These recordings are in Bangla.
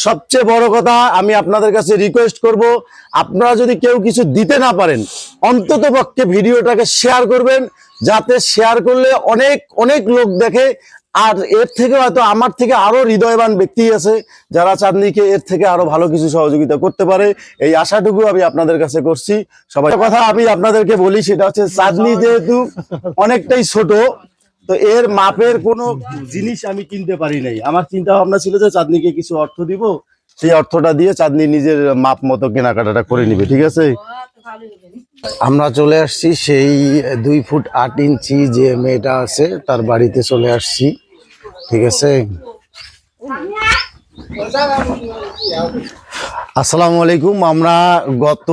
সবচেয়ে বড় কথা, আমি আপনাদের কাছে রিকোয়েস্ট করব, আপনারা যদি কেউ কিছু দিতে না পারেন, অন্তত পক্ষে ভিডিওটাকে শেয়ার করবেন, যাতে শেয়ার করলে অনেক অনেক লোক দেখে। আর এর থেকে হয়তো আমার থেকে আরো হৃদয়বান ব্যক্তি আছে যারা চাঁদনীকে এর থেকে আরো ভালো কিছু সহযোগিতা করতে পারে, এই আশাটুকু আমি আপনাদের কাছে করছি। সবাই কথা আমি আপনাদেরকে বলি, সেটা হচ্ছে চাঁদনী যেহেতু অনেকটাই ছোট, তো এর মাপের কোনো জিনিস আমি কিনতে পারি নাই। আমার চিন্তা ভাবনা ছিল যে চাঁদনীকে কিছু অর্থ দিব, সেই অর্থটা দিয়ে চাঁদনী নিজের মাপ মতো কেনাকাটাটা করে নিবে, ঠিক আছে। আমরা চলে আসছি সেই 2 ফুট 8 ইঞ্চি যে মেয়েটা আছে তার বাড়িতে চলে আসছি, ঠিক আছে। আসসালামু আলাইকুম। আমরা গত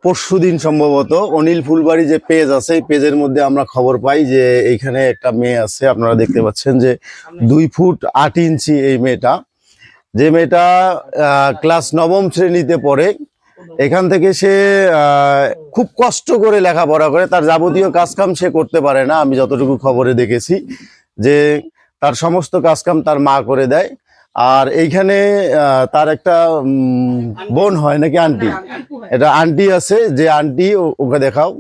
পরশুদিন সম্ভবত অনিল ফুলবাড়ি যে পেজ আছে, এই পেজের মধ্যে আমরা খবর পাই যে এইখানে একটা মেয়ে আছে। আপনারা দেখতে পাচ্ছেন যে 2 ফুট 8 ইঞ্চি এই মেয়েটা, যে মেয়েটা ক্লাস 9ম শ্রেণীতে পড়ে। এখান থেকে সে খুব কষ্ট করে লেখাপড়া করে, তার যাবতীয় কাজকাম সে করতে পারে না। আমি যতটুকু খবরে দেখেছি যে তার সমস্ত কাজকাম তার মা করে দেয়। আর এইখানে তার একটা বোন হয় নাকি আন্টি, এটা আন্টি আছে, যে আন্টি ওকে দেখাও।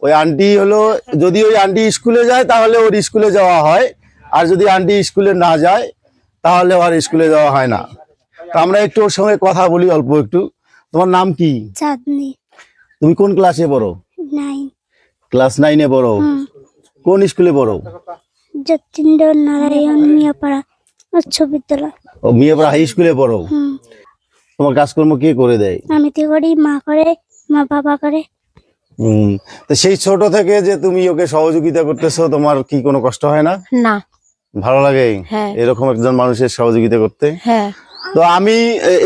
ওই আন্টি হলো, যদি ওই আন্টি স্কুলে যায় তাহলে ওর স্কুলে যাওয়া হয়, আর যদি আন্টি স্কুলে না যায় তাহলে ওর স্কুলে যাওয়া হয় না। তো আমরা একটু ওর সঙ্গে কথা বলি অল্প একটু। তোমার নাম কি? চাঁদনী। তুমি কোন ক্লাসে পড়ো? 9। ক্লাস 9-এ পড়ো। কোন স্কুলে পড়ো? যতীন্দ্র নারায়ণ মিয়াপাড়া উচ্চ বিদ্যালয়। ও, মিয়াপাড়া হাই স্কুলে পড়ো। তোমার কাজকর্ম কে করে দেয়? আমি তো করি, মা করে, মা বাবা করে। তো সেই ছোট থেকে যে তুমি ওকে সহযোগিতা করতেছো, তোমার কি কোনো কষ্ট হয় না? না। ভালো লাগে হ্যাঁ। এরকম একজন মানুষের সহযোগিতা করতে? হ্যাঁ। তো আমি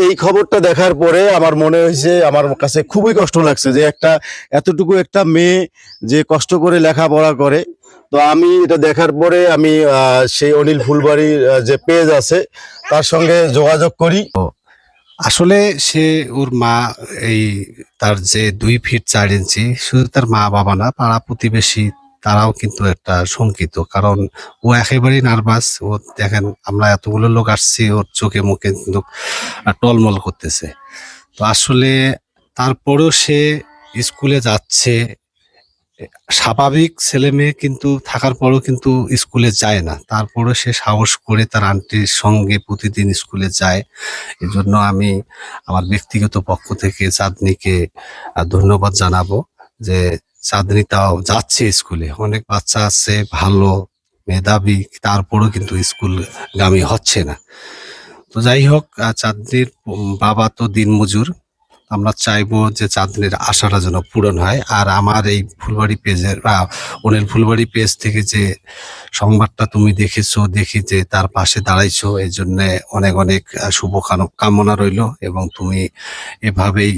এই খবরটা দেখার পরে আমার মনে হয়েছে, আমার কাছে খুবই কষ্ট লাগছে যে একটা এতটুকু একটা মেয়ে যে কষ্ট করে লেখাপড়া করে। তো আমি এটা দেখার পরে আমি সেই অনিল ফুলবাড়ির যে পেজ আছে তার সঙ্গে যোগাযোগ করি। আসলে সে ওর মা, এই তার যে 2 ফিট 4 ইঞ্চি, শুধু তার মা বাবা না, পাড়া প্রতিবেশী তারাও কিন্তু একটা শঙ্কিত, কারণ ও একেবারেই নার্ভাস। ও দেখেন, আমরা এতগুলো লোক আসছি, ওর চোখে মুখে কিন্তু টলমল করতেছে। তো আসলে তারপরেও সে স্কুলে যাচ্ছে। স্বাভাবিক ছেলে মেয়ে কিন্তু থাকার পরেও কিন্তু স্কুলে যায় না, তারপরেও সে সাহস করে তার আন্টির সঙ্গে প্রতিদিন স্কুলে যায়। এই জন্য আমি আমার ব্যক্তিগত পক্ষ থেকে চাঁদনীকে ধন্যবাদ জানাবো যে চাঁদনী তাও যাচ্ছে স্কুলে। অনেক বাচ্চা আছে ভালো মেধাবী, তারপরেও কিন্তু স্কুলগামী হচ্ছে না। তো যাই হোক, চাঁদনীর বাবা তো দিনমজুর। আমরা চাইবো যে চাঁদনীর আশাটা যেন পূরণ হয়। আর আমার এই ফুলবাড়ি পেজের অনিল ফুলবাড়ি পেজ থেকে যে সংবাদটা তুমি দেখেছো, দেখি যে তার পাশে দাঁড়াইছো, এই জন্য অনেক অনেক শুভ কামনা রইল। এবং তুমি এভাবেই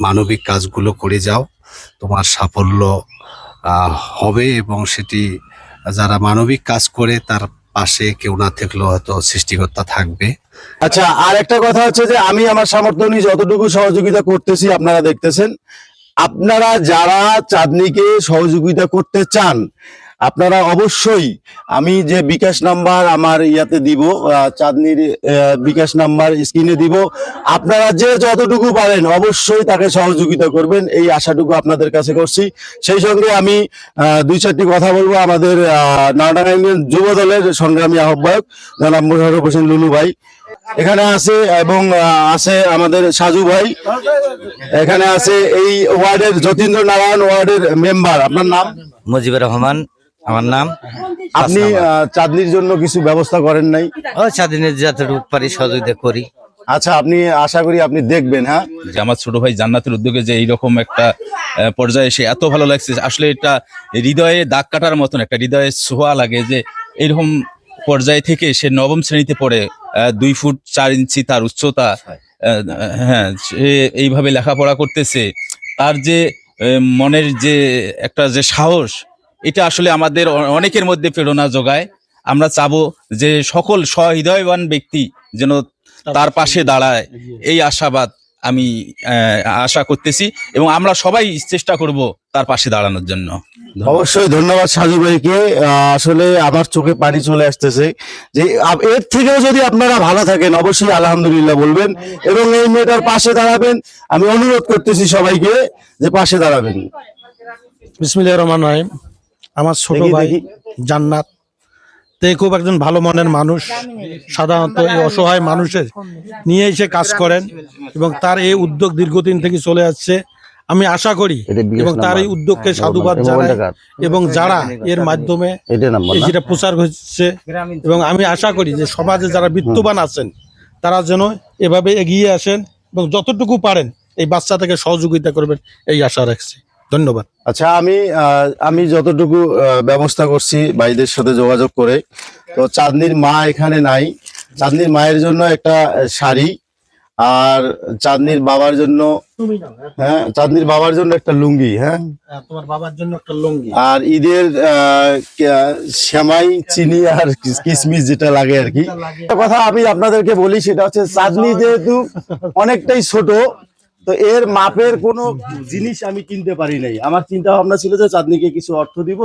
মানবিক কাজগুলো করে যাও, তোমার সাফল্য হবে। এবং সেটি যারা মানবিক কাজ করে তার পাশে কেউ না থাকলেও হয়তো সৃষ্টিকর্তা থাকবে। আচ্ছা, আর একটা কথা হচ্ছে যে আমি আমার সামর্থ্য নিয়ে যতটুকু সহযোগিতা করতেছি আপনারা দেখতেছেন। আপনারা যারা চাঁদনীকে সহযোগিতা করতে চান, আপনারা অবশ্যই, আমি যে বিকাশ নাম্বার আমার ইয়াতে দিব, চাঁদনীর বিকাশ নাম্বার স্ক্রিনে দিব, আপনারা যে যতটুকু পারেন অবশ্যই তাকে সহযোগিতা করবেন, এই আশাটুকু আপনাদের কাছে করছি। সেই সঙ্গে আমি 2-4টি কথা বলবো। আমাদের নারায়ণ ইউনিয়ন যুব দলের সংগ্রামী আহ্বায়ক জনাব মোশাররফ হোসেন লুলু ভাই এখানে আছে, এবং আছে আমাদের সাজু ভাই এখানে আছে, এই ওয়ার্ডের যতীন্দ্র নারায়ণ ওয়ার্ডের মেম্বার। আপনার নাম? মুজিবুর রহমান আমার নাম। আপনি চাঁদনীর জন্য কিছু ব্যবস্থা করেন নাই? ও চাঁদনীর যতটুকু পারি সহযোগিতা করি। আচ্ছা, আপনি আশা করি আপনি দেখবেন। হ্যাঁ, যে আমার ছোট ভাই জান্নাতের উদ্যোগে যে এইরকম একটা পর্যায়ে এসে এত ভালো লাগছে, আসলে এটা হৃদয়ে দাগ কাটার মতন, একটা হৃদয়ে ছোঁয়া লাগে যে এইরকম পর্যায়ে থেকে সে 9ম শ্রেণীতে পড়ে, 2 ফুট 4 ইঞ্চি তার উচ্চতা, হ্যাঁ, সে এইভাবে লেখাপড়া করতেছে। তার যে মনের যে একটা যে সাহস, এটা আসলে আমাদের অনেকের মধ্যে প্রেরণা যোগায়। আমরা চাবো যে সকল সহৃদয়বান ব্যক্তি যেন তার পাশে দাঁড়ায়, এই আশাবাদ আমি আশা করতেছি, এবং আমরা সবাই চেষ্টা করব তার পাশে দাঁড়ানোর জন্য। অবশ্যই ধন্যবাদ সাজু ভাইকে। আসলে আমার চোখে পানি চলে আসতেছে যে এর থেকেও যদি আপনারা ভালো থাকেন অবশ্যই আলহামদুলিল্লাহ বলবেন এবং এই মেয়েটার পাশে দাঁড়াবেন। আমি অনুরোধ করতেছি সবাইকে যে পাশে দাঁড়াবেন। বিসমিল্লাহির রহমানির রহিম। আমার ছোট দেখি, ভাই দেখি। জান্নাত তে খুব একজন ভালো মনের মানুষ, সাধারণত এই অসহায় মানুষের নিয়ে এসে কাজ করেন এবং তার এই উদ্যোগ দীর্ঘদিন থেকে চলে আসছে। আমি আশা করি এটা বিকাশ এবং তার এই নাম্বার। উদ্যোগকে সাধুবাদ এই জানাই মোবাইলটা কার? এবং যারা এর মাধ্যমে এটা নাম্বার এই না? যেটা প্রচার হচ্ছে এবং আমি আশা করি যে সমাজে যারা বিত্তবান আছেন তারা যেন এভাবে এগিয়ে আসেন এবং যতটুকু পারেন এই বাচ্চাটাকে সহযোগিতা করবেন এই আশা রাখছি। ধন্যবাদ। আচ্ছা, আমি যতটুকু ব্যবস্থা করছি ভাইদের সাথে যোগাযোগ করে, তো চাঁদনির মা এখানে নাই। চাঁদনির মায়ের জন্য একটা শাড়ি আর চাঁদনির বাবার জন্য, হ্যাঁ চাঁদনির বাবার জন্য একটা লুঙ্গি, হ্যাঁ তোমার বাবার জন্য একটা লুঙ্গি আর ঈদের সেমাই, চিনি আর কিশমিশ যেটা লাগে আর কি। একটা কথা আমি আপনাদেরকে বলি, সেটা হচ্ছে চাঁদনি যেহেতু অনেকটাই ছোট, তো এর মাপের কোনো জিনিস আমি কিনতে পারি নাই। আমার চিন্তা ভাবনা ছিল যে চাঁদনিকে কিছু অর্থ দিব,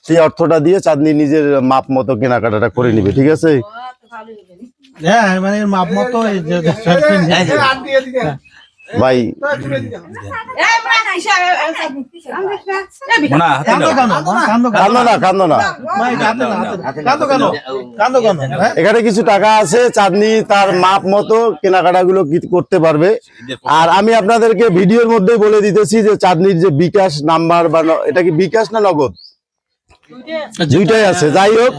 সেই অর্থটা দিয়ে চাঁদনি নিজের মাপ মতো কেনাকাটাটা করে নিবে, ঠিক আছে? হ্যাঁ মানে এর মাপ মতো এই যে ভাই মোনা হাতে নাও। কান্দো না, এখানে কিছু টাকা আছে, চাঁদনি তার মাপ মতো কেনাকাটা গুলো করতে পারবে। আর আমি আপনাদেরকে ভিডিওর মধ্যে বলে দিতেছি যে চাঁদনির যে বিকাশ নাম্বার বা এটা কি বিকাশ না নগদ, দুইটাই আছে। যাই হোক,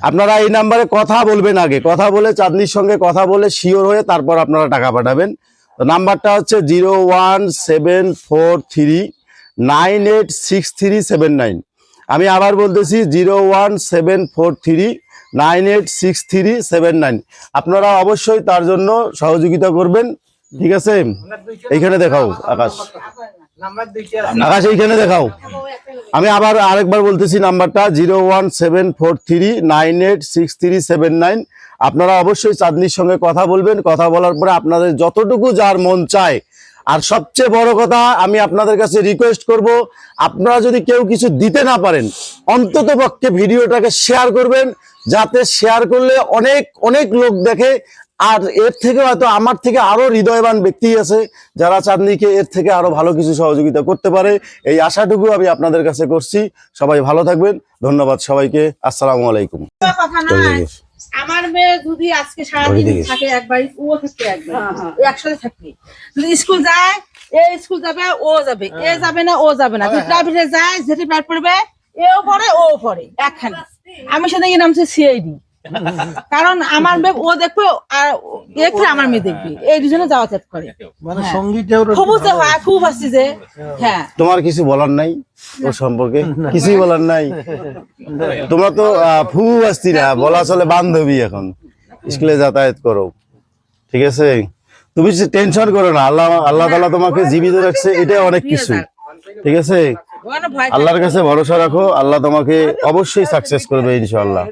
আপনারা এই নাম্বারে কথা বলবেন, আগে কথা বলে চাঁদনির সঙ্গে কথা বলে শিওর হয়ে তারপর আপনারা টাকা পাঠাবেন। তো নাম্বারটা হচ্ছে 01743986379। আমি আবার বলতেছি 01743986379। আপনারা অবশ্যই তার জন্য সহযোগিতা করবেন, ঠিক আছে? এইখানে দেখাও আকাশ, এইখানে দেখাও। আমি আবার আরেকবার বলতেছি নাম্বারটা 01743986379। আপনারা অবশ্যই চাঁদনির সঙ্গে কথা বলবেন। কথা বলার পরে আপনাদের যতটুকু যার মন চায়, আর সবচেয়ে বড় কথা আমি আপনাদের কাছে রিকোয়েস্ট করব, আপনারা যদি কেউ কিছু দিতে না পারেন অন্তত পক্ষে ভিডিওটাকে শেয়ার করবেন, যাতে শেয়ার করলে অনেক অনেক লোক দেখে। আর এর থেকে হয়তো আমার থেকে আরো হৃদয়বান ব্যক্তি আছে যারা চাঁদনিকে এর থেকে আরো ভালো কিছু সহযোগিতা করতে পারে, এই আশাটুকু আমি আপনাদের কাছে করছি। সবাই ভালো থাকবেন, ধন্যবাদ সবাইকে, আসসালামু আলাইকুম। কথা নয়, আমার মেয়ে যদি আজকে সারাদিন থাকে একবারই, ও থাকবে একবার, একসাথে থাকবে। যদি স্কুল যায়, এ স্কুল যাবে, ও যাবে, এ যাবে না, ও যাবে না। যদি প্রাইভেটে যায়, যেটি প্রাইভেট পড়বে, এও পড়ে, ও পড়ে একখানে। আমি সেদিকে নামছি সিআইডি, কারণ আমার মেয়ে ও দেখবে আর এক্ষেত্রে আমার মেয়ে দেখবে, এই দুজনে যাওয়া চেক করে। মানে সঙ্গীতেও খুব হয়, খুব আসছি যে, হ্যাঁ। তোমার কিছু বলার নাই ও সম্পর্কে? কিছুই বলার নাই? তোমরা তো ফুবু আসছি না, বলা চলে বান্ধবী। এখন স্কুলে যাতায়াত করো, ঠিক আছে? তুমি টেনশন করো না, আল্লাহ তাআলা তোমাকে জীবিত রাখছে, এটা অনেক কিছু, ঠিক আছে? ওখানে ভয় আল্লাহর কাছে ভরসা রাখো, আল্লাহ তোমাকে অবশ্যই সাকসেস করবে ইনশাআল্লাহ।